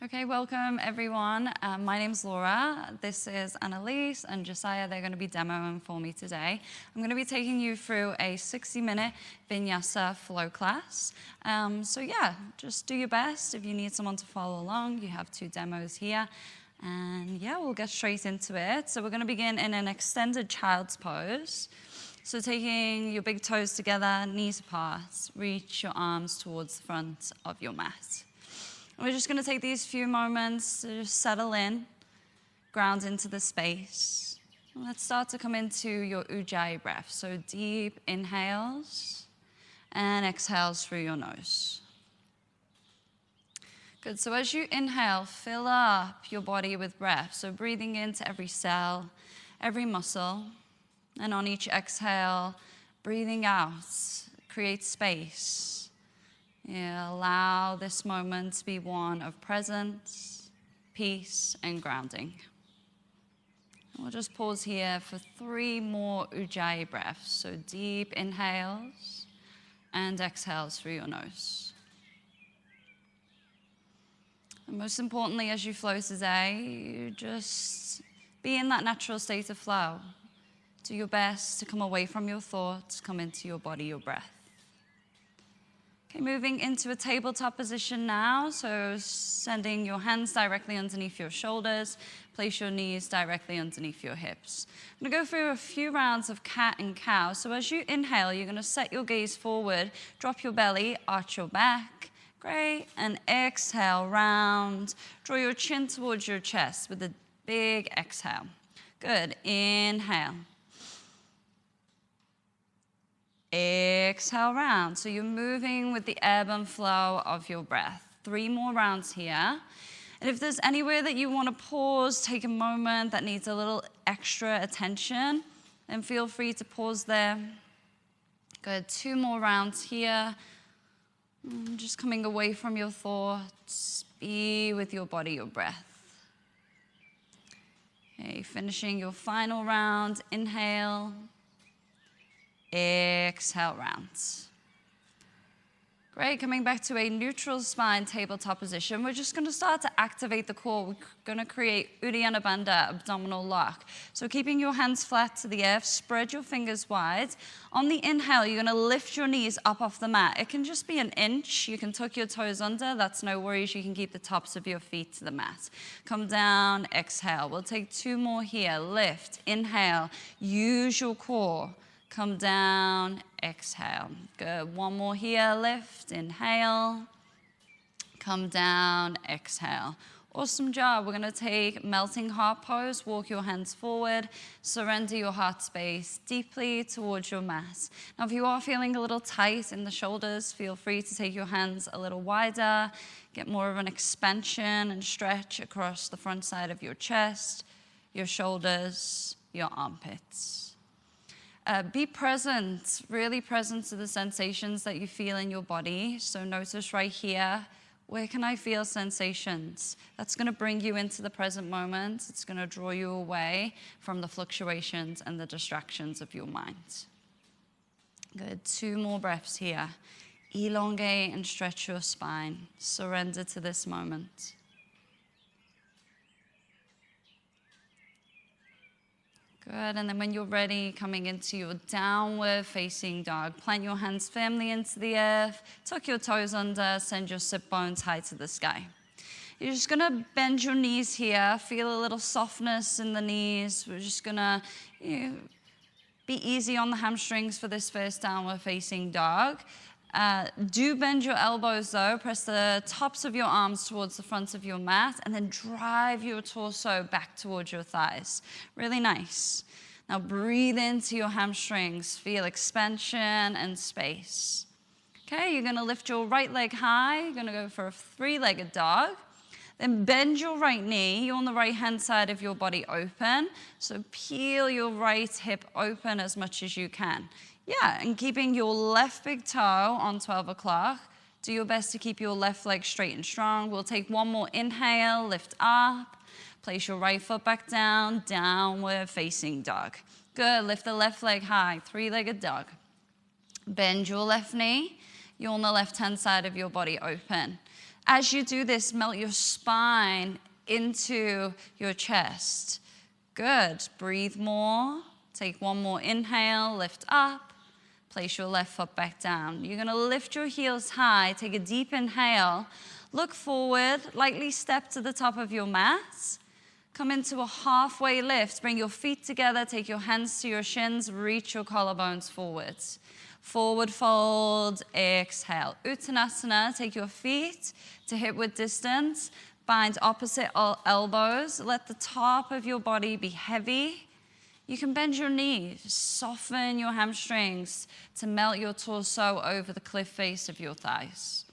Okay, welcome everyone. My name's Laura. This is Annalise and Josiah. They're going to be demoing for me today. I'm going to be taking you through a 60-minute vinyasa flow class. Just do your best. If you need someone to follow along, you have 2 demos here. And yeah, we'll get straight into it. So we're going to begin in an extended child's pose. So taking your big toes together, knees apart, reach your arms towards the front of your mat. We're just going to take these few moments to just settle in, ground into the space. Let's start to come into your ujjayi breath. So deep inhales and exhales through your nose. Good. So as you inhale, fill up your body with breath. So breathing into every cell, every muscle. And on each exhale, breathing out, create space. Yeah, allow this moment to be one of presence, peace, and grounding. We'll just pause here for 3 more ujjayi breaths. So deep inhales and exhales through your nose. And most importantly, as you flow today, you just be in that natural state of flow. Do your best to come away from your thoughts, come into your body, your breath. Okay, moving into a tabletop position now. So sending your hands directly underneath your shoulders. Place your knees directly underneath your hips. I'm going to go through a few rounds of cat and cow. So as you inhale, you're going to set your gaze forward, drop your belly, arch your back. Great. And exhale, round. Draw your chin towards your chest with a big exhale. Good. Inhale. Exhale, round. So you're moving with the ebb and flow of your breath. 3 more rounds here. And if there's anywhere that you want to pause, take a moment that needs a little extra attention, then feel free to pause there. Good. 2 more rounds here. Just coming away from your thoughts. Be with your body, your breath. Okay, finishing your final round. Inhale. Exhale, round. Great, coming back to a neutral spine tabletop position. We're just going to start to activate the core. We're going to create Uddiyana Bandha, abdominal lock. So keeping your hands flat to the earth, spread your fingers wide. On the inhale, you're going to lift your knees up off the mat. It can just be an inch. You can tuck your toes under. That's no worries. You can keep the tops of your feet to the mat. Come down, exhale. We'll take 2 more here. Lift, inhale, use your core. Come down, exhale. Good. 1 more here. Lift, inhale. Come down, exhale. Awesome job. We're going to take melting heart pose. Walk your hands forward. Surrender your heart space deeply towards your mat. Now, if you are feeling a little tight in the shoulders, feel free to take your hands a little wider. Get more of an expansion and stretch across the front side of your chest, your shoulders, your armpits. Be present, really present to the sensations that you feel in your body. So notice right here, where can I feel sensations? That's going to bring you into the present moment. It's going to draw you away from the fluctuations and the distractions of your mind. Good. 2 more breaths here. Elongate and stretch your spine. Surrender to this moment. Good, and then when you're ready, coming into your downward facing dog, plant your hands firmly into the earth, tuck your toes under, send your sit bones high to the sky. You're just gonna bend your knees here, feel a little softness in the knees. We're just gonna be easy on the hamstrings for this first downward facing dog. Do bend your elbows though, press the tops of your arms towards the front of your mat and then drive your torso back towards your thighs. Really nice. Now breathe into your hamstrings, feel expansion and space. Okay, you're gonna lift your right leg high, you're gonna go for a 3-legged dog. Then bend your right knee, you're on the right hand side of your body open. So peel your right hip open as much as you can. Yeah, and keeping your left big toe on 12 o'clock. Do your best to keep your left leg straight and strong. We'll take 1 more inhale, lift up. Place your right foot back down, downward facing dog. Good, lift the left leg high, 3-legged dog. Bend your left knee. You're on the left-hand side of your body open. As you do this, melt your spine into your chest. Good. Breathe more. Take one more inhale, lift up. Place your left foot back down. You're going to lift your heels high. Take a deep inhale. Look forward. Lightly step to the top of your mat. Come into a halfway lift. Bring your feet together. Take your hands to your shins. Reach your collarbones forwards. Forward fold. Exhale. Uttanasana. Take your feet to hip width distance. Bind opposite elbows. Let the top of your body be heavy. You can bend your knees. Soften your hamstrings to melt your torso over the cliff face of your thighs.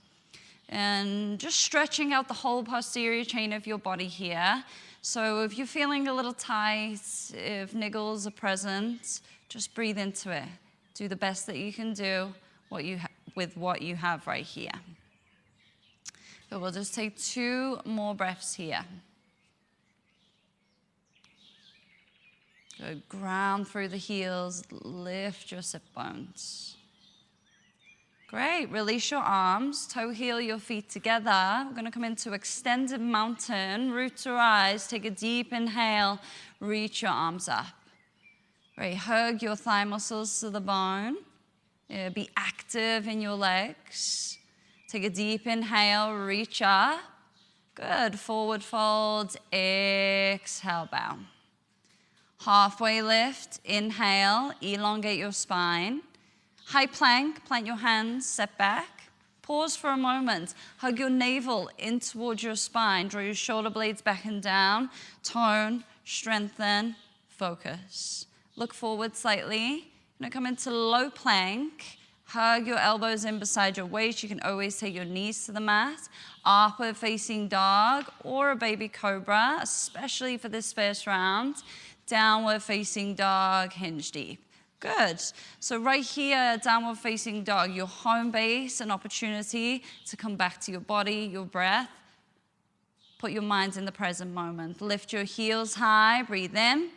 And just stretching out the whole posterior chain of your body here. So if you're feeling a little tight, if niggles are present, just breathe into it. Do the best that you can do with what you have right here. But we'll just take 2 more breaths here. Good. Ground through the heels. Lift your sit bones. Great. Release your arms. Toe heel your feet together. We're going to come into extended mountain. Root to rise. Take a deep inhale. Reach your arms up. Great. Hug your thigh muscles to the bone. Be active in your legs. Take a deep inhale. Reach up. Good. Forward fold. Exhale, bow. Halfway lift. Inhale. Elongate your spine. High plank, plant your hands, step back. Pause for a moment. Hug your navel in towards your spine. Draw your shoulder blades back and down. Tone, strengthen, focus. Look forward slightly. Now come into low plank. Hug your elbows in beside your waist. You can always take your knees to the mat. Upward facing dog or a baby cobra, especially for this first round. Downward facing dog, hinge deep. Good. So right here, downward facing dog, your home base, an opportunity to come back to your body, your breath. Put your mind in the present moment. Lift your heels high, breathe in.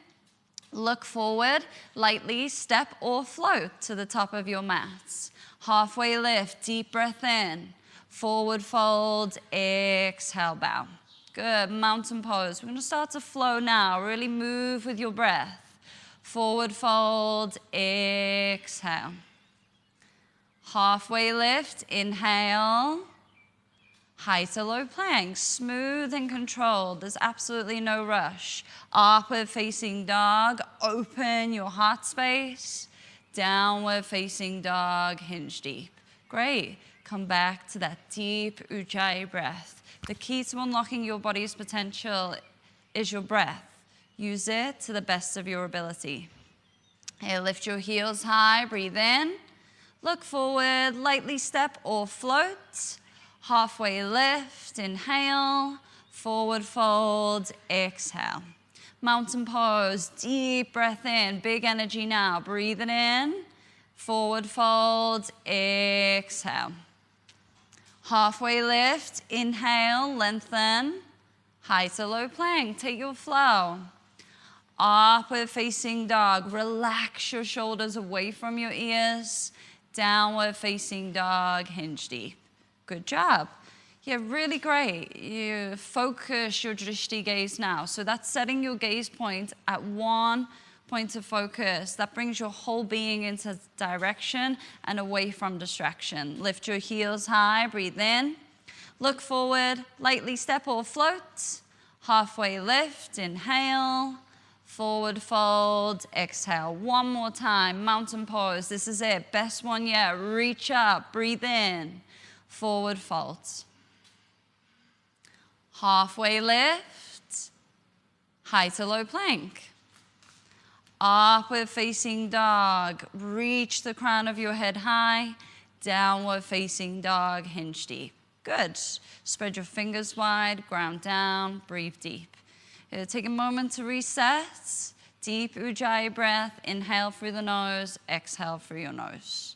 Look forward, lightly step or float to the top of your mat. Halfway lift, deep breath in. Forward fold, exhale, bow. Good. Mountain pose. We're going to start to flow now. Really move with your breath. Forward fold, exhale. Halfway lift, inhale. High to low plank, smooth and controlled. There's absolutely no rush. Upward facing dog, open your heart space. Downward facing dog, hinge deep. Great. Come back to that deep ujjayi breath. The key to unlocking your body's potential is your breath. Use it to the best of your ability. Here, lift your heels high, breathe in. Look forward, lightly step or float. Halfway lift, inhale. Forward fold, exhale. Mountain pose, deep breath in, big energy now. Breathe it in. Forward fold, exhale. Halfway lift, inhale, lengthen. High to low plank, take your flow. Upward facing dog, relax your shoulders away from your ears. Downward facing dog, hinge deep. Good job. Yeah, really great. You focus your drishti gaze now. So that's setting your gaze point at one point of focus. That brings your whole being into direction and away from distraction. Lift your heels high, breathe in. Look forward, lightly step or float. Halfway lift, inhale. Forward fold, exhale. One more time, mountain pose. This is it, best one yet. Reach up, breathe in. Forward fold. Halfway lift, high to low plank. Upward facing dog, reach the crown of your head high. Downward facing dog, hinge deep. Good. Spread your fingers wide, ground down, breathe deep. Take a moment to reset. Deep ujjayi breath. Inhale through the nose, exhale through your nose.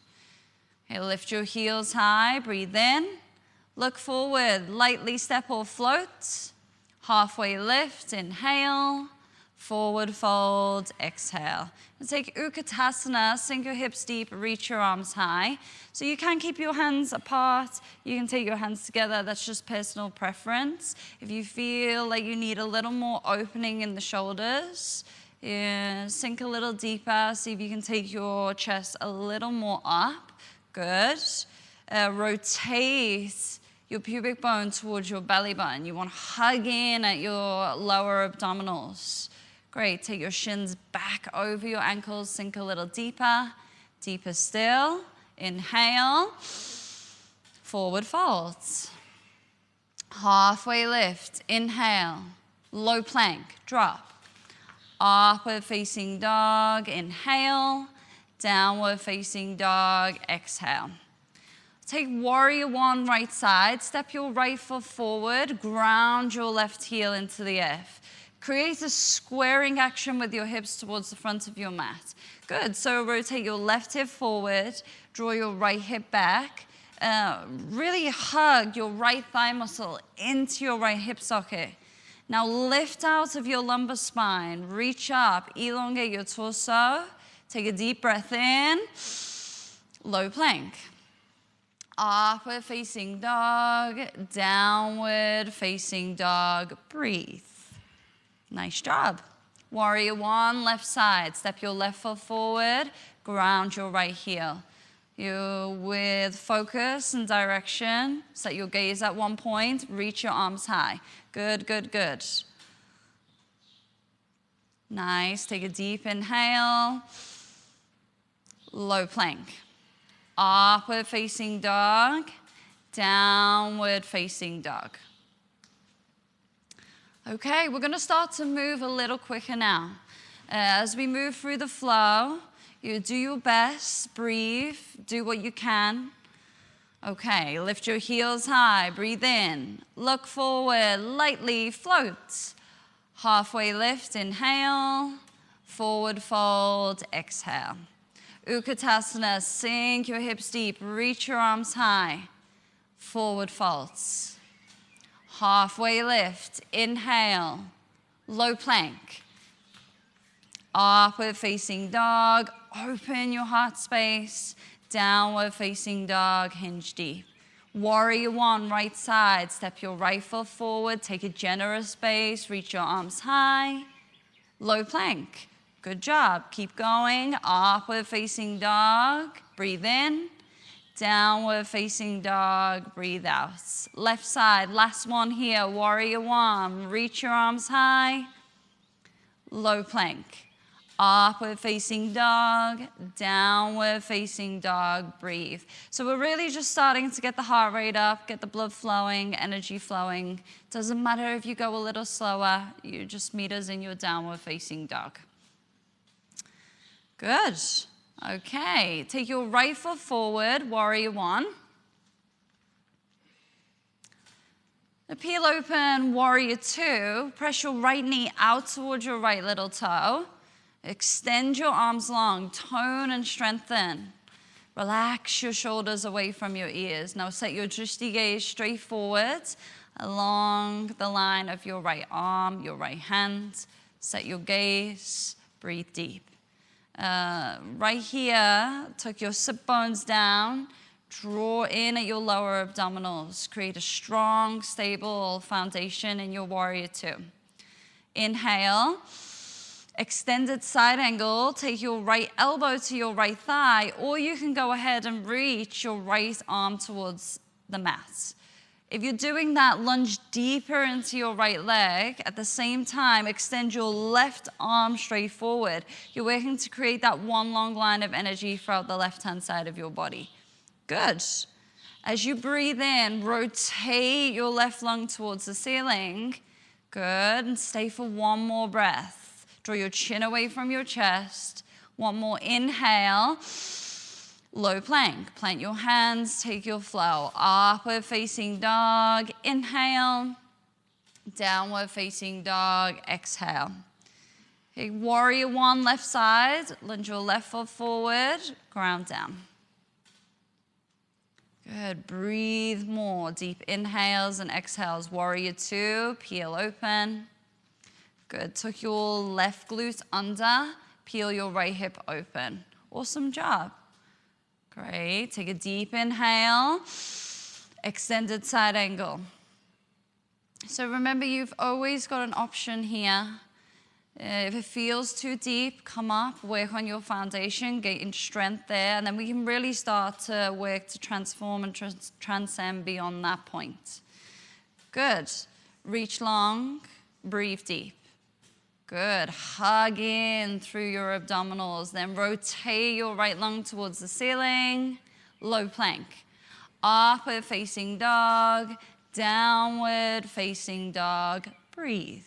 Okay, lift your heels high, breathe in. Look forward, lightly step or float. Halfway lift, inhale. forward fold, exhale. And take Utkatasana, sink your hips deep, reach your arms high. So you can keep your hands apart, you can take your hands together, that's just personal preference. If you feel like you need a little more opening in the shoulders, sink a little deeper, see if you can take your chest a little more up, good. Rotate your pubic bone towards your belly button. You want to hug in at your lower abdominals. Great, take your shins back over your ankles, sink a little deeper, deeper still. Inhale, forward folds. Halfway lift, inhale, low plank, drop. Upward facing dog, inhale, downward facing dog, exhale. Take warrior one right side, step your right foot forward, ground your left heel into the earth. Create a squaring action with your hips towards the front of your mat. Good, so rotate your left hip forward, draw your right hip back. Really hug your right thigh muscle into your right hip socket. Now lift out of your lumbar spine, reach up, elongate your torso. Take a deep breath in, low plank. Upward facing dog, downward facing dog, breathe. Nice job. Warrior one, left side. Step your left foot forward, ground your right heel. You, with focus and direction, set your gaze at one point, reach your arms high. Good, good, good. Nice, take a deep inhale. Low plank. Upward facing dog, downward facing dog. Okay, we're gonna start to move a little quicker now. As we move through the flow, you do your best, breathe, do what you can. Okay, lift your heels high, breathe in, look forward, lightly float. Halfway lift, inhale, forward fold, exhale. Utkatasana, sink your hips deep, reach your arms high, forward folds. Halfway lift, inhale, low plank. Upward facing dog, open your heart space. Downward facing dog, hinge deep. Warrior one, right side, step your right foot forward, take a generous space, reach your arms high. Low plank, good job, keep going. Upward facing dog, breathe in. Downward facing dog, breathe out. Left side, last one here, warrior one. Reach your arms high, low plank. Upward facing dog, downward facing dog, breathe. So we're really just starting to get the heart rate up, get the blood flowing, energy flowing. Doesn't matter if you go a little slower, you just meet us in your downward facing dog. Good. Okay, take your right foot forward, warrior one. Peel open, warrior two. Press your right knee out towards your right little toe. Extend your arms long, tone and strengthen. Relax your shoulders away from your ears. Now set your drishti gaze straight forward along the line of your right arm, your right hand. Set your gaze, breathe deep. Right here, tuck your sit bones down, draw in at your lower abdominals. Create a strong, stable foundation in your warrior two. Inhale, extended side angle, take your right elbow to your right thigh, or you can go ahead and reach your right arm towards the mat. If you're doing that, lunge deeper into your right leg. At the same time, extend your left arm straight forward. You're working to create that one long line of energy throughout the left-hand side of your body. Good. As you breathe in, rotate your left lung towards the ceiling. Good, and stay for one more breath. Draw your chin away from your chest. One more inhale. Low plank, plant your hands, take your flow. Upward facing dog, inhale. Downward facing dog, exhale. Okay, warrior one, left side. Lunge your left foot forward, ground down. Good, breathe more. Deep inhales and exhales. Warrior two, peel open. Good, tuck your left glute under, peel your right hip open. Awesome job. Great, take a deep inhale, extended side angle. So remember, you've always got an option here. If it feels too deep, come up, work on your foundation, gain strength there, and then we can really start to work to transform and transcend beyond that point. Good, reach long, breathe deep. Good, hug in through your abdominals, then rotate your right lung towards the ceiling, low plank. Upward facing dog, downward facing dog, breathe.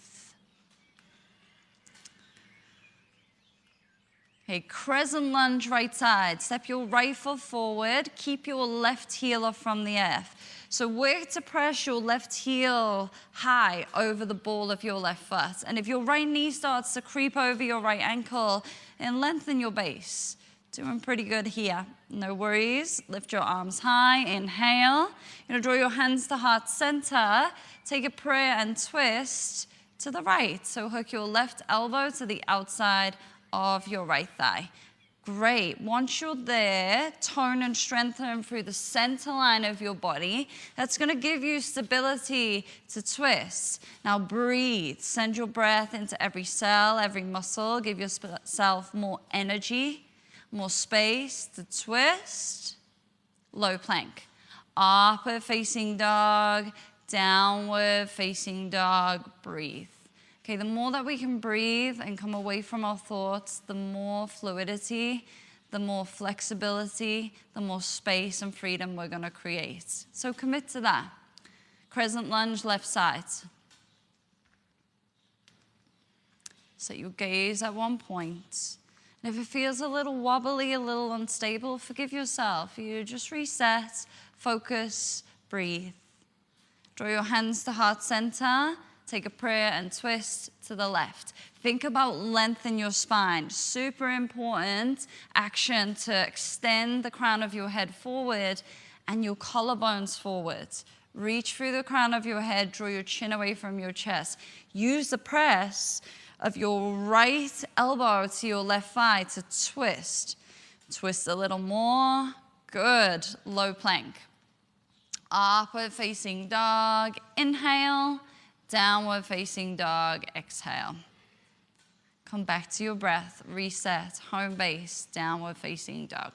Okay, crescent lunge right side, step your right foot forward, keep your left heel off from the earth. So work to press your left heel high over the ball of your left foot. And if your right knee starts to creep over your right ankle, then lengthen your base. Doing pretty good here. No worries. Lift your arms high. Inhale. You're going to draw your hands to heart center. Take a prayer and twist to the right. So hook your left elbow to the outside of your right thigh. Great. Once you're there, tone and strengthen through the center line of your body. That's going to give you stability to twist. Now breathe. Send your breath into every cell, every muscle. Give yourself more energy, more space to twist. Low plank. Upward facing dog, downward facing dog. Breathe. Okay, the more that we can breathe and come away from our thoughts, the more fluidity, the more flexibility, the more space and freedom we're going to create. So commit to that. Crescent lunge, left side. Set your gaze at one point. And if it feels a little wobbly, a little unstable, forgive yourself. You just reset, focus, breathe. Draw your hands to heart center. Take a prayer and twist to the left. Think about length in your spine. Super important action to extend the crown of your head forward and your collarbones forward. Reach through the crown of your head, draw your chin away from your chest. Use the press of your right elbow to your left thigh to twist. Twist a little more. Good. Low plank. Upward facing dog. Inhale. Downward facing dog, exhale. Come back to your breath, reset, home base, downward facing dog.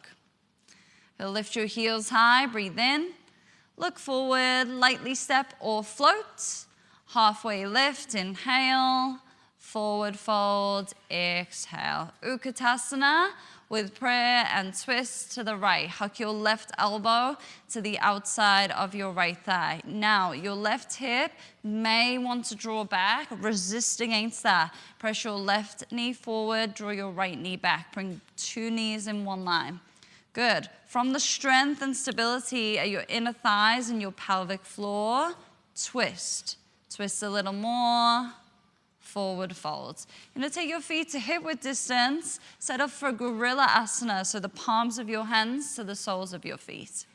You'll lift your heels high, breathe in. Look forward, lightly step or float. Halfway lift, inhale. Forward fold, exhale. Utkatasana with prayer and twist to the right. Huck your left elbow to the outside of your right thigh. Now, your left hip may want to draw back, resist against that. Press your left knee forward, draw your right knee back. Bring two knees in one line. Good. From the strength and stability at your inner thighs and your pelvic floor, twist. Twist a little more. Forward fold. You're going to take your feet to hip width distance, set up for gorilla asana, so the palms of your hands to the soles of your feet.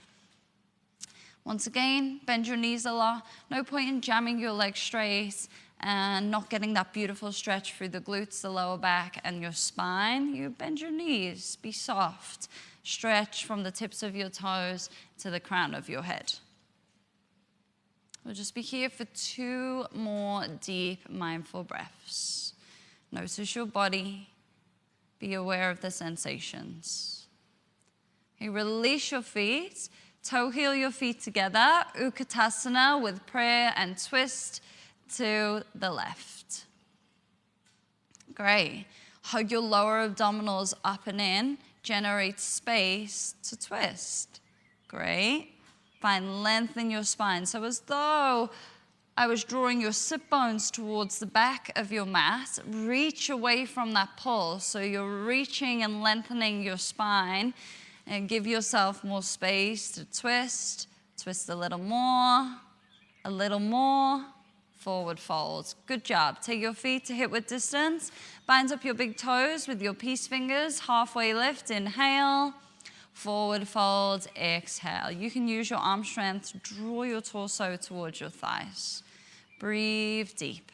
Once again, bend your knees a lot. No point in jamming your legs straight and not getting that beautiful stretch through the glutes, the lower back, and your spine. You bend your knees, be soft. Stretch from the tips of your toes to the crown of your head. We'll just be here for 2 more deep, mindful breaths. Notice your body. Be aware of the sensations. Okay, release your feet. Toe heel your feet together. Utkatasana with prayer and twist to the left. Great. Hug your lower abdominals up and in. Generate space to twist. Great. Find length in your spine. So as though I was drawing your sit bones towards the back of your mat, reach away from that pull. So you're reaching and lengthening your spine and give yourself more space to twist. Twist a little more, forward fold. Good job. Take your feet to hip width distance. Bind up your big toes with your peace fingers. Halfway lift, inhale. Forward fold, exhale. You can use your arm strength to draw your torso towards your thighs. Breathe deep.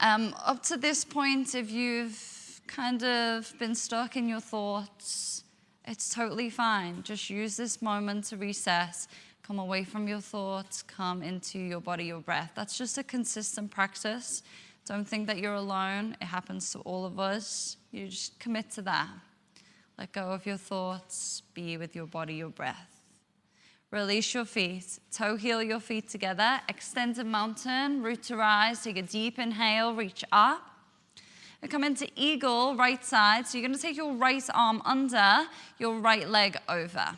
Up to this point, if you've kind of been stuck in your thoughts, it's totally fine. Just use this moment to reset. Come away from your thoughts, come into your body, your breath. That's just a consistent practice. Don't think that you're alone. It happens to all of us. You just commit to that. Let go of your thoughts. Be with your body, your breath. Release your feet. Toe heel your feet together. Extended mountain, root to rise. Take a deep inhale, reach up. And come into eagle, right side. So you're going to take your right arm under, your right leg over.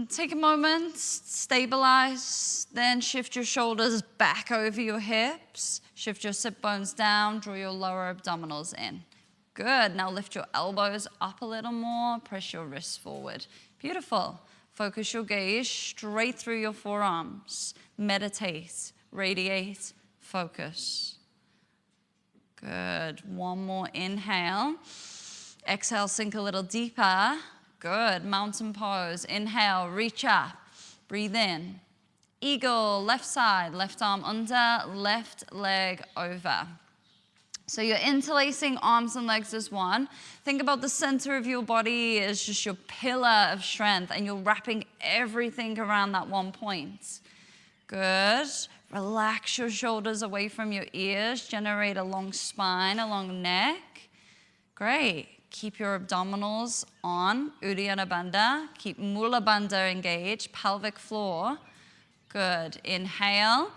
Take a moment, stabilize, then shift your shoulders back over your hips. Shift your sit bones down, draw your lower abdominals in. Good, now lift your elbows up a little more, press your wrists forward. Beautiful. Focus your gaze straight through your forearms. Meditate, radiate, focus. Good, one more inhale. Exhale, sink a little deeper. Good, mountain pose. Inhale, reach up, breathe in. Eagle, left side, left arm under, left leg over. So you're interlacing arms and legs as one. Think about the center of your body as just your pillar of strength, and you're wrapping everything around that one point. Good. Relax your shoulders away from your ears. Generate a long spine, a long neck. Great. Keep your abdominals on, Uddiyana Bandha. Keep Mula Bandha engaged, pelvic floor. Good. Inhale.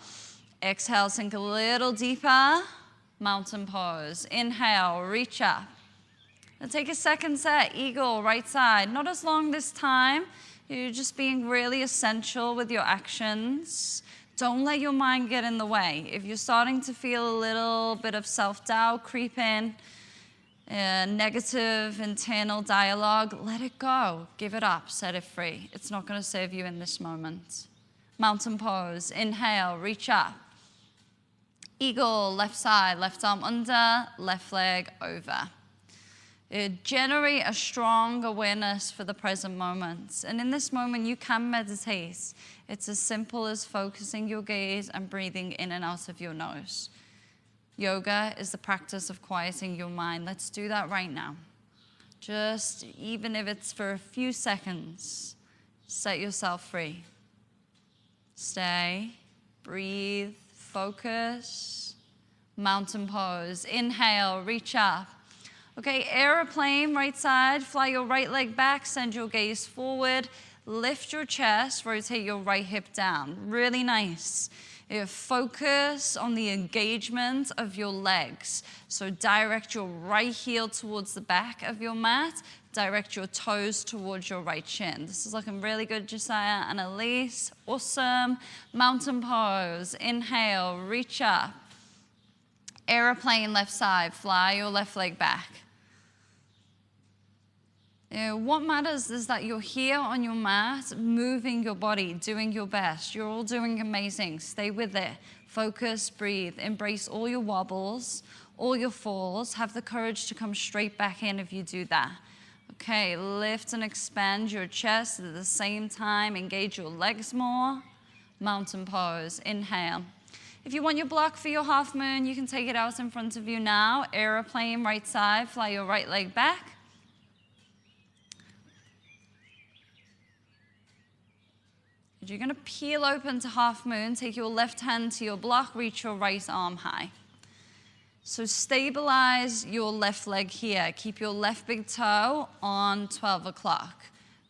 Exhale, sink a little deeper. Mountain pose. Inhale, reach up. And take a second set, eagle, right side. Not as long this time. You're just being really essential with your actions. Don't let your mind get in the way. If you're starting to feel a little bit of self-doubt creep in, negative internal dialogue, let it go. Give it up, set it free. It's not going to serve you in this moment. Mountain pose. Inhale, reach up. Eagle, left side, left arm under, left leg over. Generate a strong awareness for the present moment. And in this moment, you can meditate. It's as simple as focusing your gaze and breathing in and out of your nose. Yoga is the practice of quieting your mind. Let's do that right now. Just, even if it's for a few seconds, set yourself free. Stay, breathe, focus. Mountain pose. Inhale, reach up. Okay, airplane, right side. Fly your right leg back, send your gaze forward. Lift your chest, rotate your right hip down. Really nice. Focus on the engagement of your legs. So direct your right heel towards the back of your mat. Direct your toes towards your right shin. This is looking really good, Josiah and Elise. Awesome. Mountain pose. Inhale, reach up. Aeroplane, left side. Fly your left leg back. What matters is that you're here on your mat, moving your body, doing your best. You're all doing amazing. Stay with it. Focus, breathe. Embrace all your wobbles, all your falls. Have the courage to come straight back in if you do that. Okay, lift and expand your chest at the same time. Engage your legs more. Mountain pose. Inhale. If you want your block for your half moon, you can take it out in front of you now. Aeroplane, right side. Fly your right leg back. You're going to peel open to half moon, take your left hand to your block, reach your right arm high. So stabilize your left leg here. Keep your left big toe on 12 o'clock.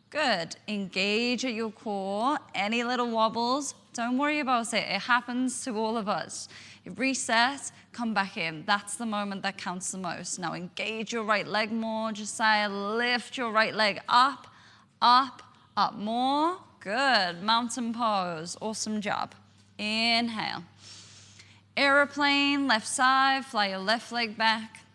Good. Engage at your core. Any little wobbles, don't worry about it. It happens to all of us. Reset, come back in. That's the moment that counts the most. Now engage your right leg more. Josiah, lift your right leg up, up, up more. Good. Mountain pose. Awesome job. Inhale. Aeroplane, left side. Fly your left leg back.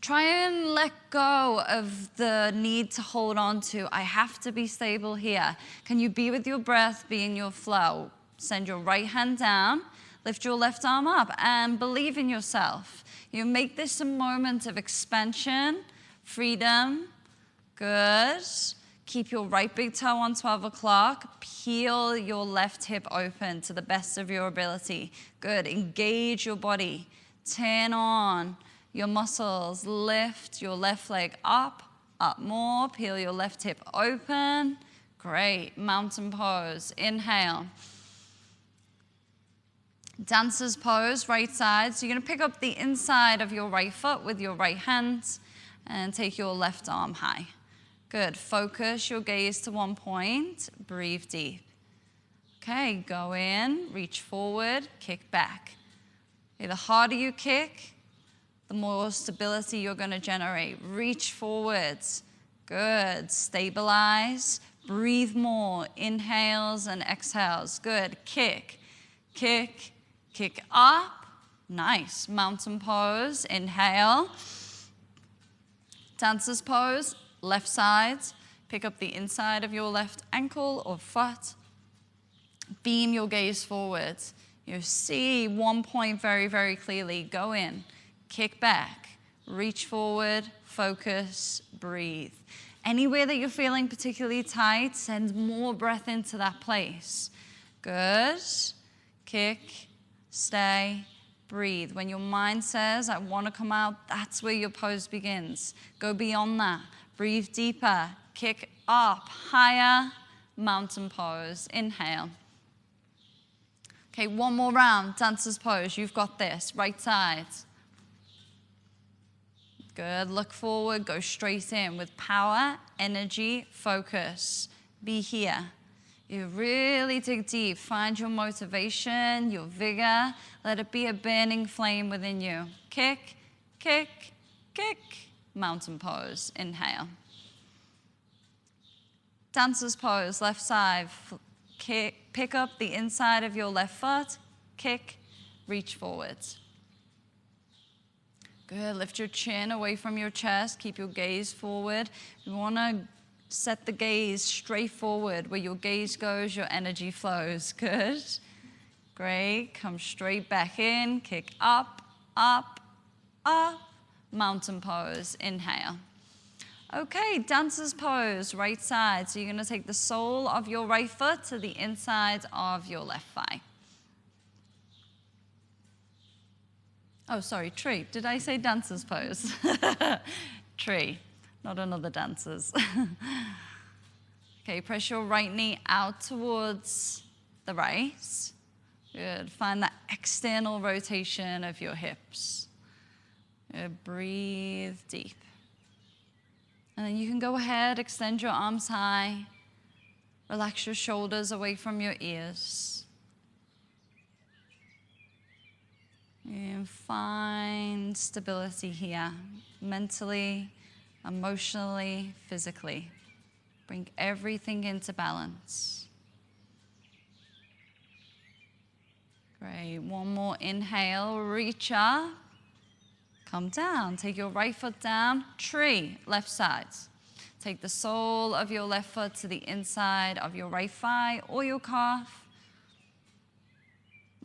Try and let go of the need to hold on to, I have to be stable here. Can you be with your breath, be in your flow? Send your right hand down. Lift your left arm up and believe in yourself. You make this a moment of expansion, freedom. Good. Keep your right big toe on 12 o'clock. Peel your left hip open to the best of your ability. Good. Engage your body. Turn on your muscles. Lift your left leg up more. Peel your left hip open. Great. Mountain pose. Inhale. Dancer's pose, right side. So you're going to pick up the inside of your right foot with your right hand and take your left arm high. Good. Focus your gaze to one point. Breathe deep. Okay, go in, reach forward, kick back. Okay, the harder you kick, the more stability you're going to generate. Reach forwards. Good. Stabilize. Breathe more. Inhales and exhales. Good. Kick, kick, kick up. Nice. Mountain pose. Inhale. Dancer's pose. Left side, pick up the inside of your left ankle or foot. Beam your gaze forward. You see one point very, very clearly. Go in, kick back, reach forward, focus, breathe. Anywhere that you're feeling particularly tight, send more breath into that place. Good. Kick, stay, breathe. When your mind says, I want to come out, that's where your pose begins. Go beyond that. Breathe deeper, kick up, higher, mountain pose. Inhale. Okay, one more round, dancer's pose. You've got this, right side. Good, look forward, go straight in with power, energy, focus. Be here. You really dig deep, find your motivation, your vigor. Let it be a burning flame within you. Kick, kick, kick. Mountain pose. Inhale. Dancer's pose, left side. Kick, pick up the inside of your left foot. Kick, reach forwards. Good. Lift your chin away from your chest. Keep your gaze forward. You want to set the gaze straight forward. Where your gaze goes, your energy flows. Good. Great. Come straight back in. Kick up, up, up. Mountain pose. Inhale. Okay, dancer's pose, right side. So you're going to take the sole of your right foot to the inside of your left thigh. Oh, sorry, tree. Did I say dancer's pose? Tree, not another dancer's. Okay, press your right knee out towards the right. Good. Find that external rotation of your hips. Breathe deep. And then you can go ahead, extend your arms high. Relax your shoulders away from your ears. And find stability here, mentally, emotionally, physically. Bring everything into balance. Great. One more inhale, reach up. Come down, take your right foot down, tree, left side. Take the sole of your left foot to the inside of your right thigh or your calf.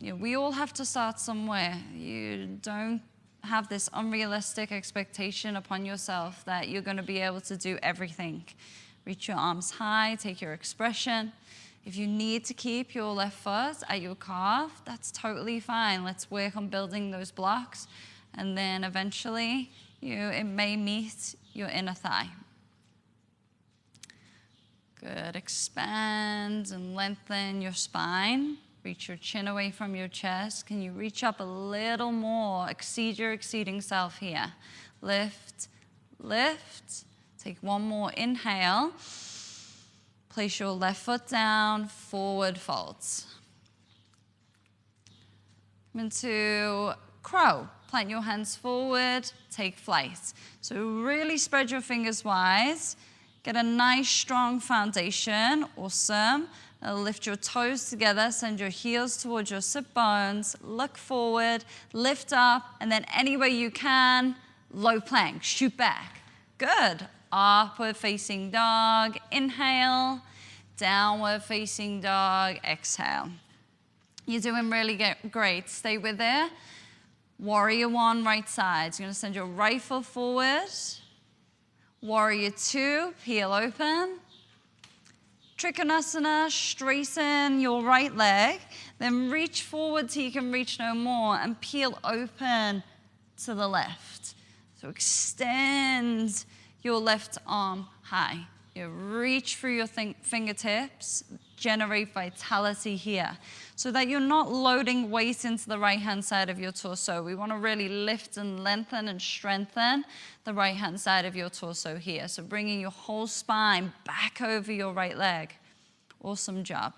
We all have to start somewhere. You don't have this unrealistic expectation upon yourself that you're going to be able to do everything. Reach your arms high, take your expression. If you need to keep your left foot at your calf, that's totally fine. Let's work on building those blocks. And then eventually, it may meet your inner thigh. Good. Expand and lengthen your spine. Reach your chin away from your chest. Can you reach up a little more? Exceed your exceeding self here. Lift, lift. Take one more inhale. Place your left foot down, forward folds. Into crow. Plant your hands forward, take flight. So really spread your fingers wide. Get a nice strong foundation. Awesome. Lift your toes together, send your heels towards your sit bones, look forward, lift up, and then any way you can, low plank, shoot back. Good. Upward facing dog, inhale. Downward facing dog, exhale. You're doing really great. Stay with it. Warrior one, right side. So you're going to send your right foot forward. Warrior two, heel open. Trikonasana, straighten your right leg, then reach forward till you can reach no more and peel open to the left. So extend your left arm high. You reach through your fingertips, generate vitality here so that you're not loading weight into the right-hand side of your torso. We want to really lift and lengthen and strengthen the right-hand side of your torso here. So bringing your whole spine back over your right leg. Awesome job.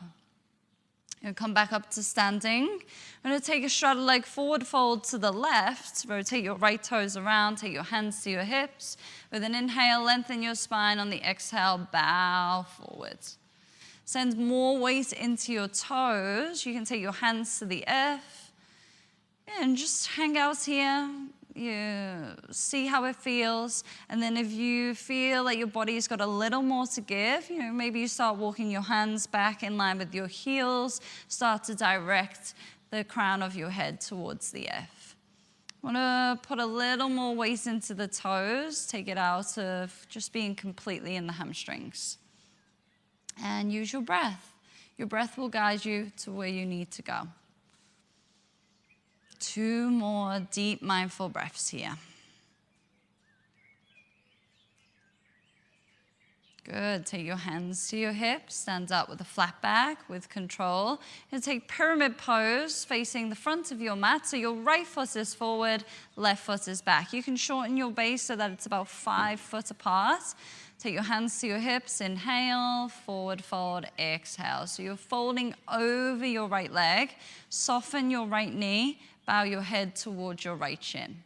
You'll come back up to standing. I'm going to take a straddle leg forward fold to the left. Rotate your right toes around. Take your hands to your hips. With an inhale, lengthen your spine. On the exhale, bow forward. Send more weight into your toes. You can take your hands to the earth. And just hang out here. You see how it feels. And then if you feel like your body's got a little more to give, maybe you start walking your hands back in line with your heels. Start to direct the crown of your head towards the earth. Want to put a little more weight into the toes. Take it out of just being completely in the hamstrings. And use your breath. Your breath will guide you to where you need to go. 2 more deep mindful breaths here. Good. Take your hands to your hips. Stand up with a flat back with control. And take pyramid pose facing the front of your mat. So your right foot is forward, left foot is back. You can shorten your base so that it's about 5 foot apart. Take your hands to your hips. Inhale, forward fold, exhale. So you're folding over your right leg. Soften your right knee. Bow your head towards your right shin.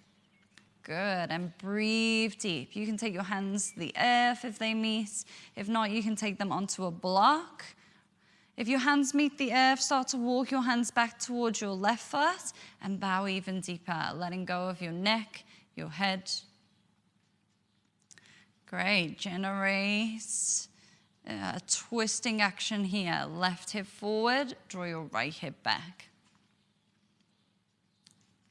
Good, and breathe deep. You can take your hands to the earth if they meet. If not, you can take them onto a block. If your hands meet the earth, start to walk your hands back towards your left foot and bow even deeper, letting go of your neck, your head. Great, generate a twisting action here. Left hip forward, draw your right hip back.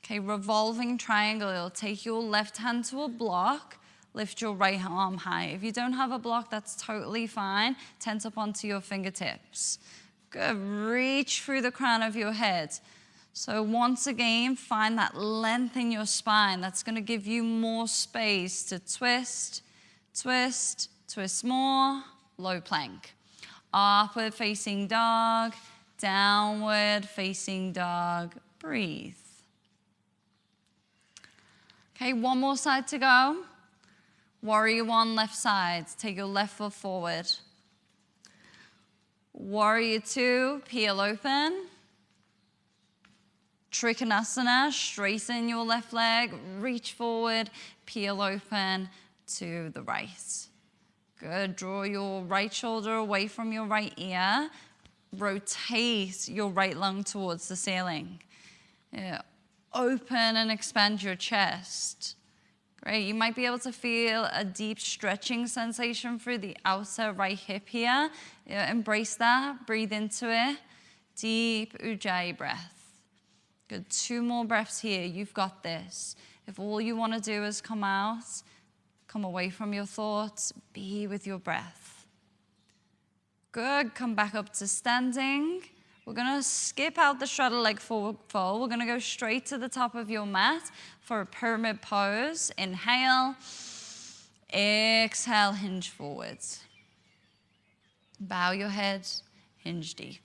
Okay, revolving triangle. You'll take your left hand to a block, lift your right arm high. If you don't have a block, that's totally fine. Tense up onto your fingertips. Good, reach through the crown of your head. So once again, find that length in your spine. That's gonna give you more space to twist, twist, twist more, low plank. Upward facing dog, downward facing dog, breathe. Okay, one more side to go. Warrior 1, left side. Take your left foot forward. Warrior 2, peel open. Trikonasana, straighten your left leg, reach forward, peel open to the right. Good, draw your right shoulder away from your right ear. Rotate your right lung towards the ceiling. Yeah. Open and expand your chest. Great, you might be able to feel a deep stretching sensation through the outer right hip here. Embrace that, breathe into it. Deep Ujjayi breath. Good, 2 more breaths here, you've got this. If all you want to do is come out, come away from your thoughts, be with your breath. Good, come back up to standing. We're gonna skip out the straddle leg forward fold. We're gonna go straight to the top of your mat for a pyramid pose. Inhale, exhale, hinge forwards. Bow your head, hinge deep.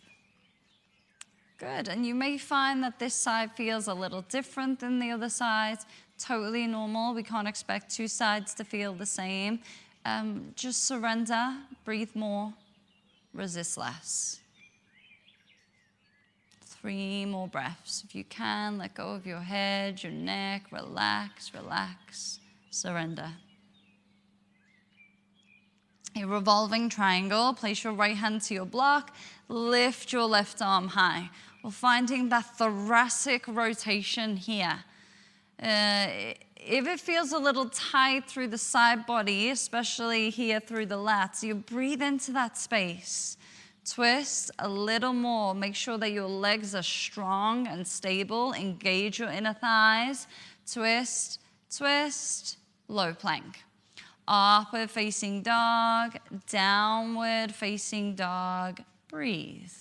Good, and you may find that this side feels a little different than the other side. Totally normal, we can't expect 2 sides to feel the same. Just surrender, breathe more, resist less. 3 more breaths. If you can, let go of your head, your neck, relax, relax, surrender. A revolving triangle, place your right hand to your block, lift your left arm high. We're finding that thoracic rotation here. If it feels a little tight through the side body, especially here through the lats, you breathe into that space. Twist a little more. Make sure that your legs are strong and stable. Engage your inner thighs. Twist, twist, low plank. Upward facing dog, downward facing dog, breathe.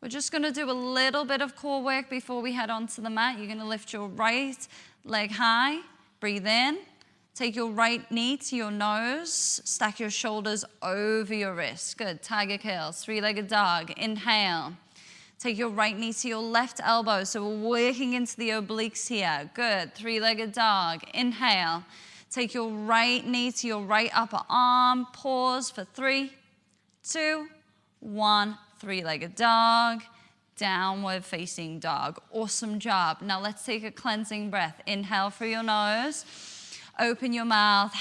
We're just going to do a little bit of core work before we head onto the mat. You're going to lift your right leg high, breathe in, take your right knee to your nose, stack your shoulders over your wrists. Good, tiger curls, three-legged dog, inhale. Take your right knee to your left elbow, so we're working into the obliques here. Good, three-legged dog, inhale. Take your right knee to your right upper arm, pause for 3, 2, 1, three-legged dog, downward facing dog. Awesome job. Now let's take a cleansing breath. Inhale through your nose, open your mouth,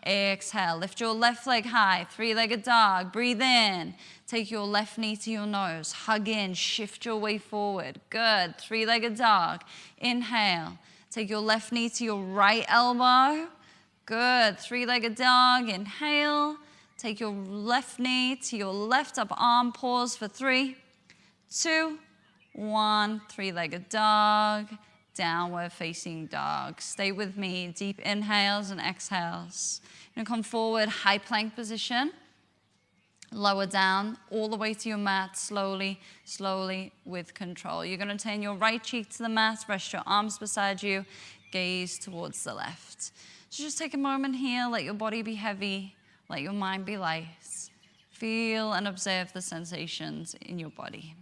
exhale. Lift your left leg high, three-legged dog, breathe in. Take your left knee to your nose, hug in, shift your way forward. Good, three-legged dog. Inhale, take your left knee to your right elbow. Good, three-legged dog, inhale. Take your left knee to your left upper arm, pause for 3, 2, 1, three-legged dog, downward facing dog. Stay with me, deep inhales and exhales. You're gonna come forward, high plank position. Lower down, all the way to your mat, slowly, slowly, with control. You're gonna turn your right cheek to the mat, rest your arms beside you, gaze towards the left. So just take a moment here, let your body be heavy, let your mind be light. Feel and observe the sensations in your body.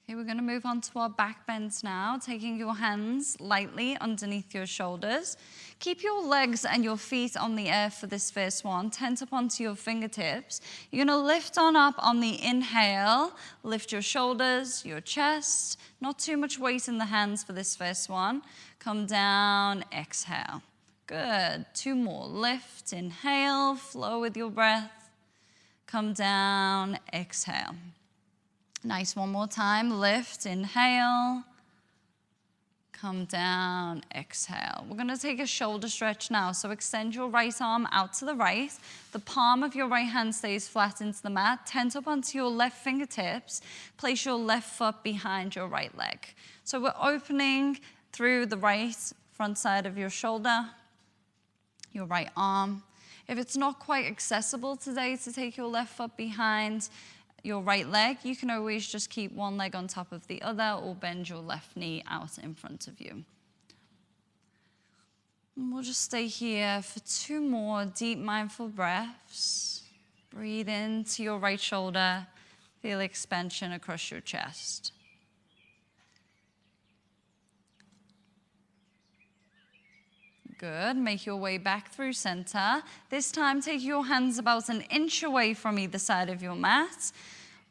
Okay, we're going to move on to our back bends now, taking your hands lightly underneath your shoulders. Keep your legs and your feet on the earth for this first one. Tent up onto your fingertips. You're going to lift on up on the inhale. Lift your shoulders, your chest. Not too much weight in the hands for this first one. Come down, exhale. Good. 2 more. Lift, inhale, flow with your breath. Come down, exhale. Nice, one more time. Lift, inhale. Come down, exhale. We're gonna take a shoulder stretch now. So extend your right arm out to the right. The palm of your right hand stays flat into the mat. Tent up onto your left fingertips. Place your left foot behind your right leg. So we're opening through the right front side of your shoulder, your right arm. If it's not quite accessible today to take your left foot behind your right leg, you can always just keep one leg on top of the other or bend your left knee out in front of you. And we'll just stay here for 2 more deep mindful breaths. Breathe into your right shoulder, feel expansion across your chest. Good, make your way back through center. This time take your hands about 1 inch away from either side of your mat.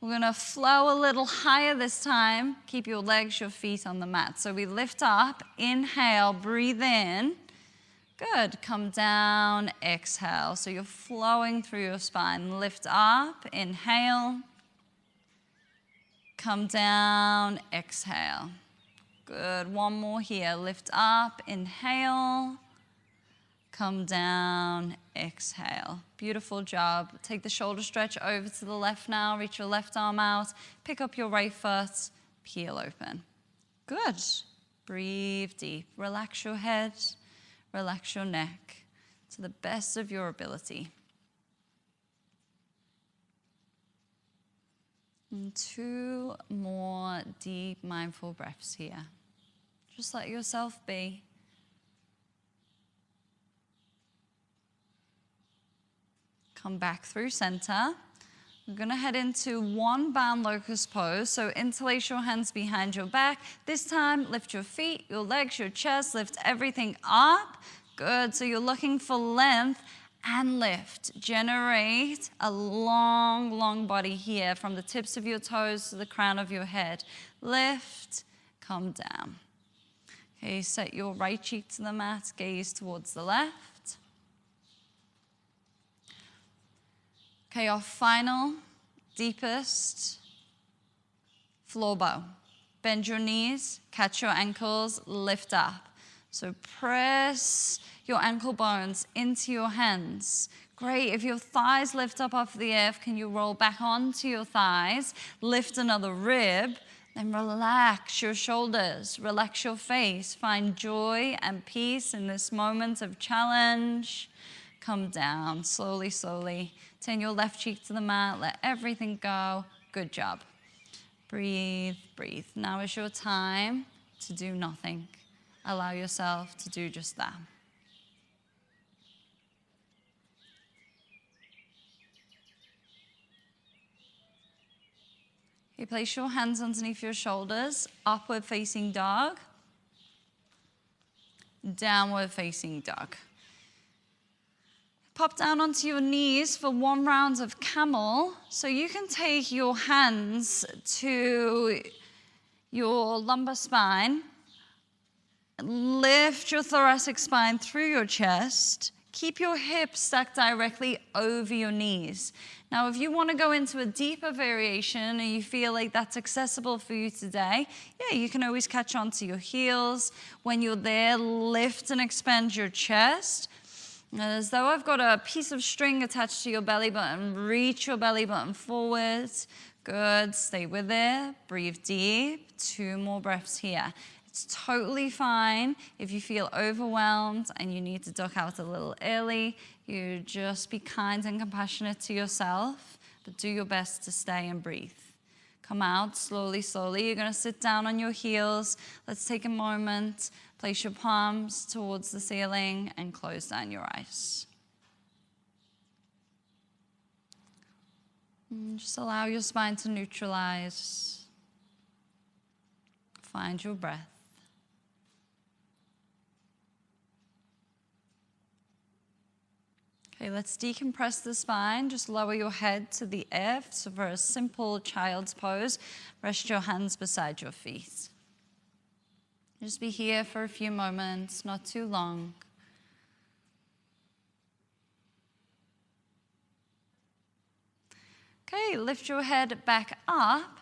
We're gonna flow a little higher this time. Keep your legs, your feet on the mat. So we lift up, inhale, breathe in. Good, come down, exhale. So you're flowing through your spine. Lift up, inhale. Come down, exhale. Good, one more here. Lift up, inhale. Come down, exhale. Beautiful job. Take the shoulder stretch over to the left now. Reach your left arm out. Pick up your right foot. Peel open. Good. Breathe deep. Relax your head. Relax your neck to the best of your ability. And 2 more deep mindful breaths here. Just let yourself be. Come back through center. We're gonna head into 1 bound locust pose. So interlace your hands behind your back. This time, lift your feet, your legs, your chest, lift everything up. Good, so you're looking for length and lift. Generate a long, long body here from the tips of your toes to the crown of your head. Lift, come down. Okay, set your right cheek to the mat, gaze towards the left. Okay, our final, deepest floor bow. Bend your knees, catch your ankles, lift up. So press your ankle bones into your hands. Great. If your thighs lift up off the earth, can you roll back onto your thighs? Lift another rib. Then relax your shoulders. Relax your face. Find joy and peace in this moment of challenge. Come down slowly, slowly. Turn your left cheek to the mat. Let everything go. Good job. Breathe, breathe. Now is your time to do nothing. Allow yourself to do just that. Okay, place your hands underneath your shoulders, upward facing dog, downward facing dog. Pop down onto your knees for 1 round of camel. So you can take your hands to your lumbar spine, lift your thoracic spine through your chest, keep your hips stacked directly over your knees. Now, if you want to go into a deeper variation and you feel like that's accessible for you today, yeah, you can always catch onto your heels. When you're there, lift and expand your chest. As though I've got a piece of string attached to your belly button. Reach your belly button forward. Good. Stay with it. Breathe deep. 2 more breaths here. It's totally fine if you feel overwhelmed and you need to duck out a little early. You just be kind and compassionate to yourself, but do your best to stay and breathe. Come out slowly, slowly. You're going to sit down on your heels. Let's take a moment. Place your palms towards the ceiling and close down your eyes. And just allow your spine to neutralize. Find your breath. Okay, let's decompress the spine. Just lower your head to the earth. So for a simple child's pose, rest your hands beside your feet. Just be here for a few moments, not too long. Okay, lift your head back up.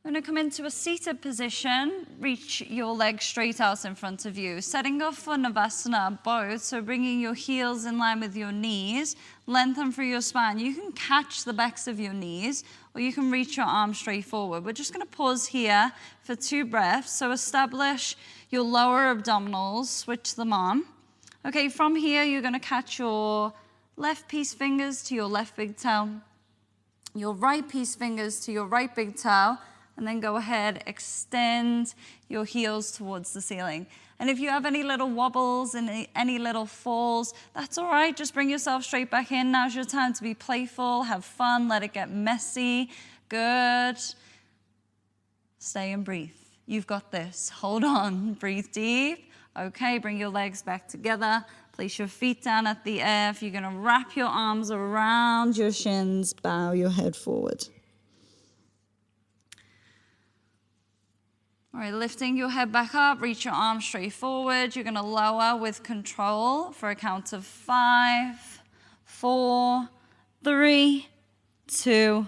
I'm going to come into a seated position. Reach your legs straight out in front of you. Setting off for Navasana both, so bringing your heels in line with your knees. Lengthen through your spine. You can catch the backs of your knees, or you can reach your arms straight forward. We're just going to pause here for 2 breaths. So establish your lower abdominals. Switch them on. Okay, from here, you're going to catch your left piece fingers to your left big toe, your right piece fingers to your right big toe, and then go ahead, extend your heels towards the ceiling. And if you have any little wobbles and any little falls, that's all right. Just bring yourself straight back in. Now's your time to be playful, have fun, let it get messy. Good. Stay and breathe. You've got this. Hold on. Breathe deep. Okay, bring your legs back together. Place your feet down at the earth. You're going to wrap your arms around your shins. Bow your head forward. All right, lifting your head back up, reach your arms straight forward. You're going to lower with control for a count of 5, 4, 3, 2,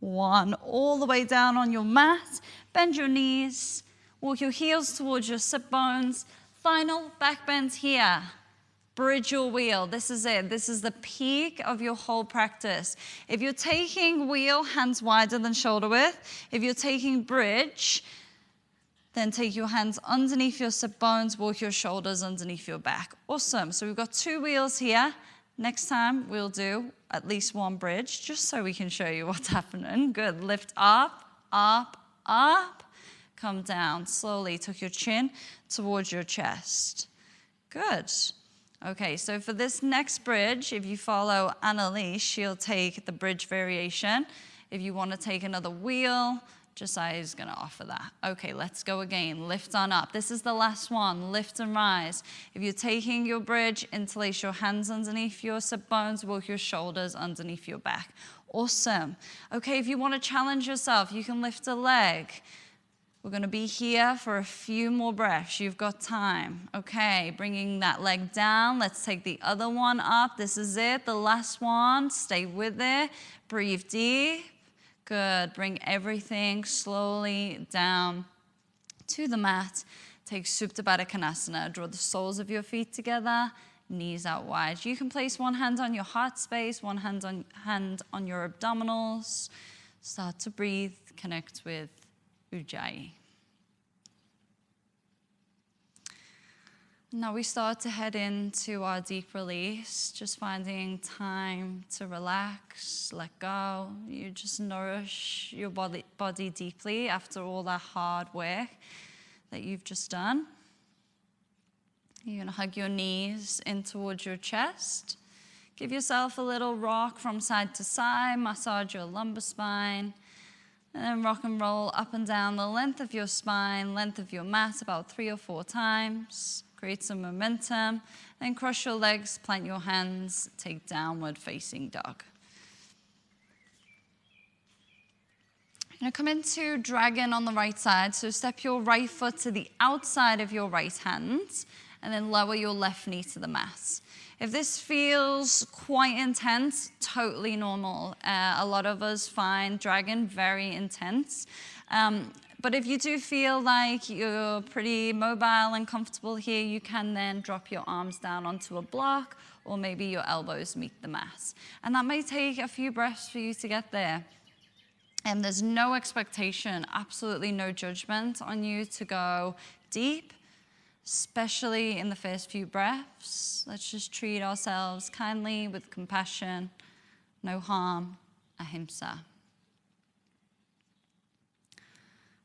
1. All the way down on your mat. Bend your knees. Walk your heels towards your sit bones. Final back bend here. Bridge your wheel. This is it. This is the peak of your whole practice. If you're taking wheel, hands wider than shoulder width. If you're taking bridge, then take your hands underneath your sit bones, walk your shoulders underneath your back. Awesome. So we've got 2 wheels here. Next time we'll do at least 1 bridge, just so we can show you what's happening. Good. Lift up, up, up. Come down slowly. Tuck your chin towards your chest. Good. Okay, so for this next bridge, if you follow Annalise, she'll take the bridge variation. If you want to take another wheel, Josiah is going to offer that. Okay, let's go again. Lift on up. This is the last one. Lift and rise. If you're taking your bridge, interlace your hands underneath your sit bones, walk your shoulders underneath your back. Awesome. Okay, if you want to challenge yourself, you can lift a leg. We're going to be here for a few more breaths. You've got time. Okay, bringing that leg down. Let's take the other one up. This is it, the last one. Stay with it. Breathe deep. Good. Bring everything slowly down to the mat. Take Supta Baddha Konasana. Draw the soles of your feet together. knees out wide. You can place one hand on your heart space, one hand on your abdominals. Start to breathe, connect with Ujjayi. Now we start to head into our deep release, just finding time to relax, let go. You just nourish your body deeply after all that hard work that you've just done. You're going to hug your knees in towards your chest. Give yourself a little rock from side to side, massage your lumbar spine, and then rock and roll up and down the length of your spine, length of your mat about 3 or 4 times. Create some momentum, then cross your legs, plant your hands, take downward facing dog. You're going to come into dragon on the right side, so step your right foot to the outside of your right hand, and then lower your left knee to the mat. If this feels quite intense, totally normal. A lot of us find dragon very intense. But if you do feel like you're pretty mobile and comfortable here, you can then drop your arms down onto a block, or maybe your elbows meet the mat. And that may take a few breaths for you to get there. And there's no expectation, absolutely no judgment on you to go deep, especially in the first few breaths. Let's just treat ourselves kindly with compassion, no harm, ahimsa.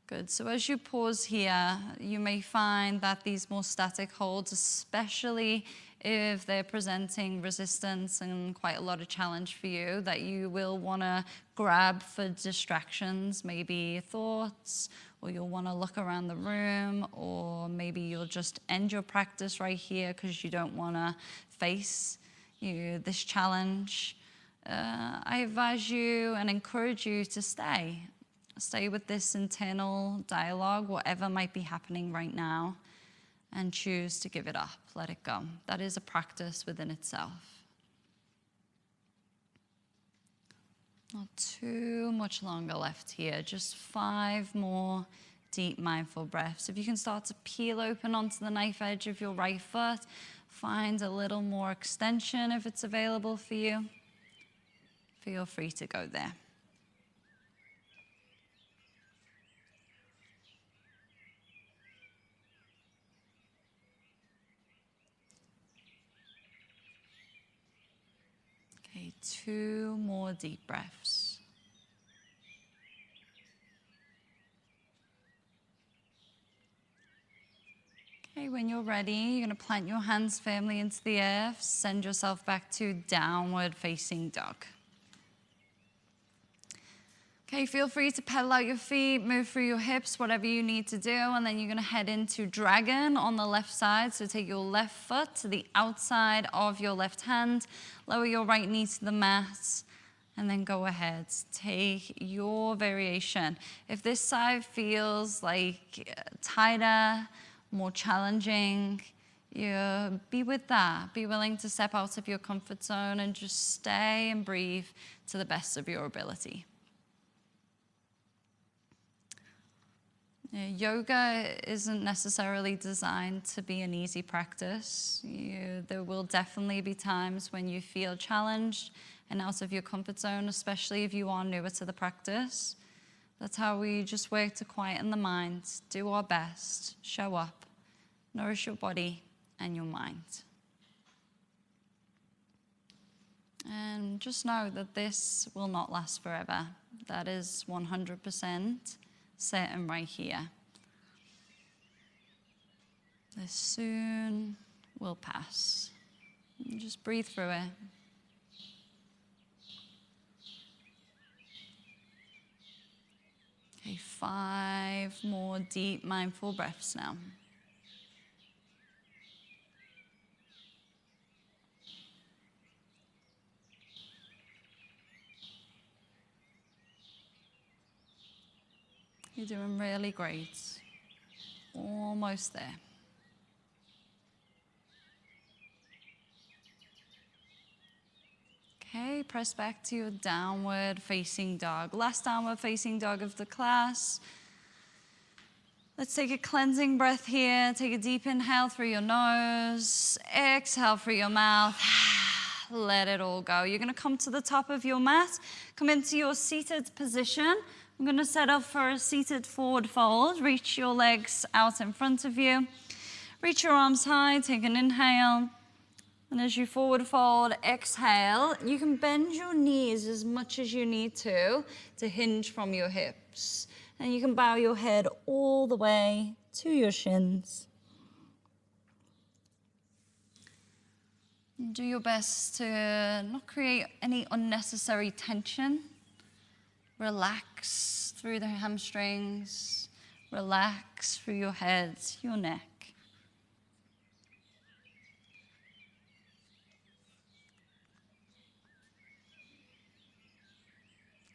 Good, so as you pause here, you may find that these more static holds, especially if they're presenting resistance and quite a lot of challenge for you, that you will want to grab for distractions, maybe thoughts, or you'll want to look around the room, or maybe you'll just end your practice right here because you don't want to face this challenge. I advise you and encourage you to stay. Stay with this internal dialogue, whatever might be happening right now, and choose to give it up, let it go. That is a practice within itself. Not too much longer left here, just 5 more deep mindful breaths. If you can start to peel open onto the knife edge of your right foot, find a little more extension if it's available for you. Feel free to go there. Okay, 2 more deep breaths. Okay, when you're ready, you're going to plant your hands firmly into the earth, send yourself back to downward facing dog. Okay, feel free to pedal out your feet, move through your hips, whatever you need to do, and then you're going to head into dragon on the left side. So take your left foot to the outside of your left hand, lower your right knee to the mat, and then go ahead. Take your variation. If this side feels like tighter, more challenging, be with that. Be willing to step out of your comfort zone and just stay and breathe to the best of your ability. Yoga isn't necessarily designed to be an easy practice. There will definitely be times when you feel challenged and out of your comfort zone, especially if you are newer to the practice. That's how we just work to quieten the mind, do our best, show up, nourish your body and your mind. And just know that this will not last forever. That is 100% certain right here. This soon will pass. And just breathe through it. Okay, 5 more deep mindful breaths now. You're doing really great. Almost there. Okay, press back to your downward facing dog. Last downward facing dog of the class. Let's take a cleansing breath here. Take a deep inhale through your nose. Exhale through your mouth. Let it all go. You're going to come to the top of your mat. Come into your seated position. I'm going to set up for a seated forward fold. Reach your legs out in front of you. Reach your arms high. Take an inhale. And as you forward fold, exhale. You can bend your knees as much as you need to hinge from your hips. And you can bow your head all the way to your shins. Do your best to not create any unnecessary tension. Relax through the hamstrings. Relax through your head, your neck.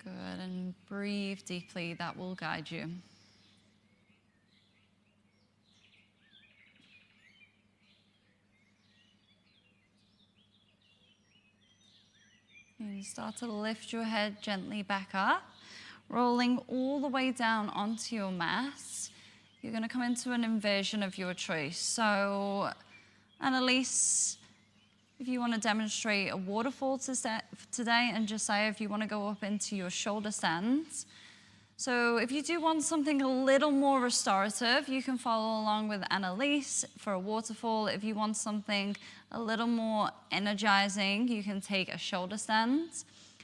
Good, and breathe deeply. That will guide you. And start to lift your head gently back up, rolling all the way down onto your mat. You're going to come into an inversion of your choice. So, Annalise, if you want to demonstrate a waterfall today, and Josiah, if you want to go up into your shoulder stands. So if you do want something a little more restorative, you can follow along with Annalise for a waterfall. If you want something a little more energizing, you can take a shoulder stand.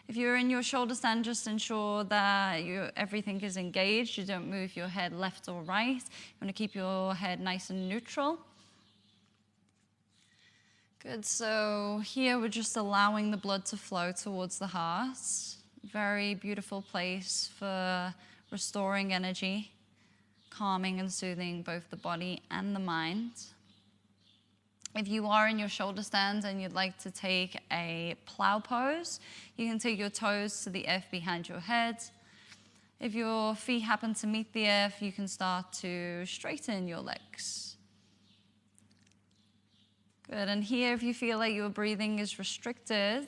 If you're in your shoulder stand, just ensure that everything is engaged. You don't move your head left or right. You want to keep your head nice and neutral. Good, so here we're just allowing the blood to flow towards the heart. Very beautiful place for restoring energy, calming and soothing both the body and the mind. If you are in your shoulder stand and you'd like to take a plow pose, you can take your toes to the earth behind your head. If your feet happen to meet the earth, you can start to straighten your legs. Good, and here if you feel like your breathing is restricted,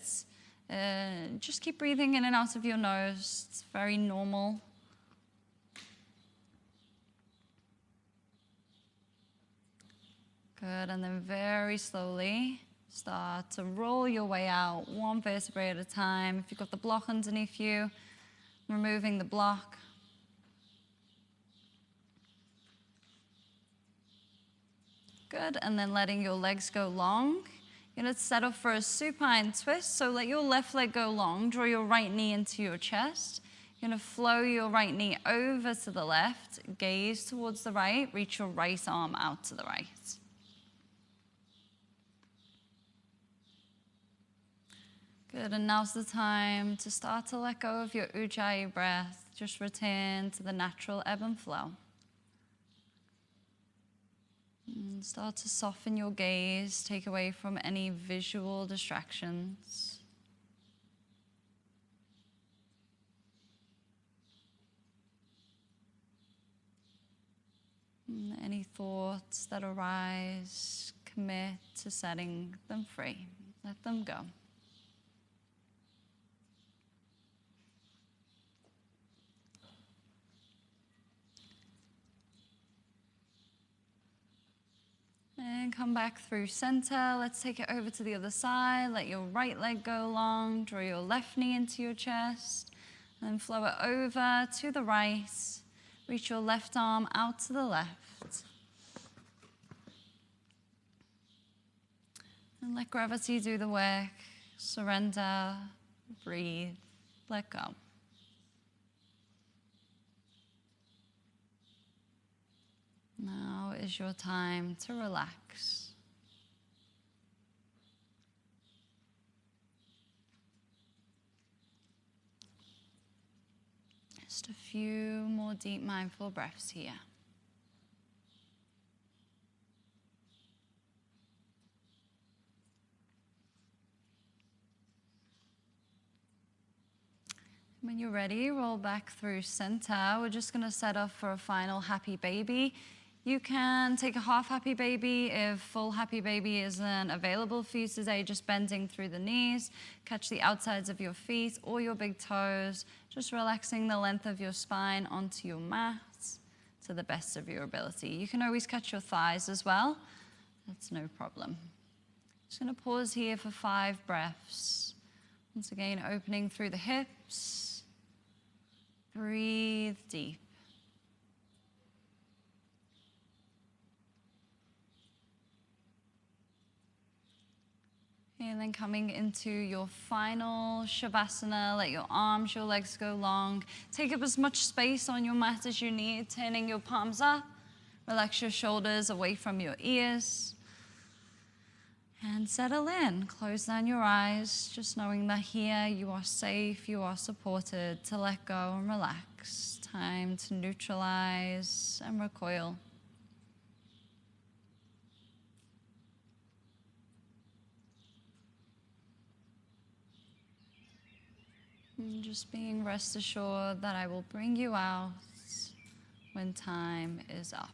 just keep breathing in and out of your nose. It's very normal. Good, and then very slowly start to roll your way out, one vertebrae at a time. If you've got the block underneath you, removing the block. Good, and then letting your legs go long. You're going to set up for a supine twist, so let your left leg go long, draw your right knee into your chest. You're going to flow your right knee over to the left, gaze towards the right, reach your right arm out to the right. Good, and now's the time to start to let go of your ujjayi breath. Just return to the natural ebb and flow. And start to soften your gaze, take away from any visual distractions. And any thoughts that arise, commit to setting them free. Let them go. And come back through center. Let's take it over to the other side. Let your right leg go long. Draw your left knee into your chest. And then flow it over to the right. Reach your left arm out to the left. And let gravity do the work. Surrender, breathe, let go. Now is your time to relax. Just a few more deep mindful breaths here. When you're ready, roll back through center. We're just going to set up for a final happy baby. You can take a half happy baby if full happy baby isn't available for you today, just bending through the knees. Catch the outsides of your feet or your big toes, just relaxing the length of your spine onto your mat. to the best of your ability. You can always catch your thighs as well. That's no problem. Just going to pause here for 5 breaths. Once again, opening through the hips. Breathe deep. And then coming into your final Shavasana, let your arms, your legs go long. Take up as much space on your mat as you need, turning your palms up. Relax your shoulders away from your ears. And settle in. Close down your eyes, just knowing that here you are safe, you are supported to let go and relax. Time to neutralize and recoil. And just being rest assured that I will bring you out when time is up.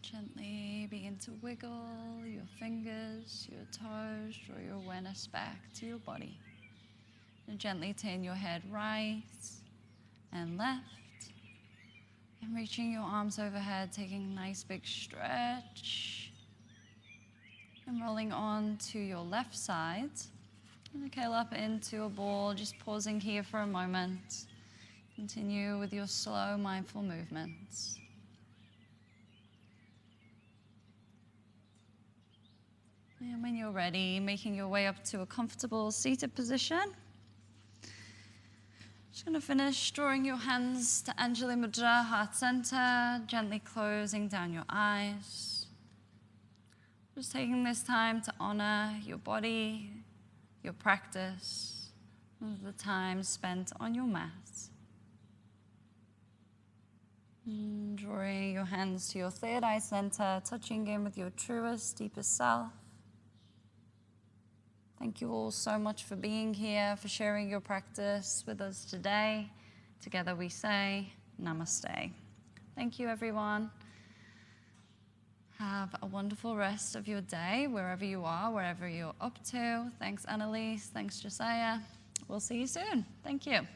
Gently begin to wiggle your fingers, your toes, draw your awareness back to your body. And gently turn your head right and left. And reaching your arms overhead, taking a nice big stretch. And rolling on to your left side. And curl up into a ball, just pausing here for a moment. Continue with your slow, mindful movements. And when you're ready, making your way up to a comfortable seated position. Just going to finish drawing your hands to Anjali Mudra, heart center, gently closing down your eyes. Just taking this time to honor your body, your practice, and the time spent on your mat. And drawing your hands to your third eye center, touching in with your truest, deepest self. Thank you all so much for being here, for sharing your practice with us today. Together we say, Namaste. Thank you, everyone. Have a wonderful rest of your day, wherever you are, wherever you're up to. Thanks, Annalise. Thanks, Josiah. We'll see you soon. Thank you.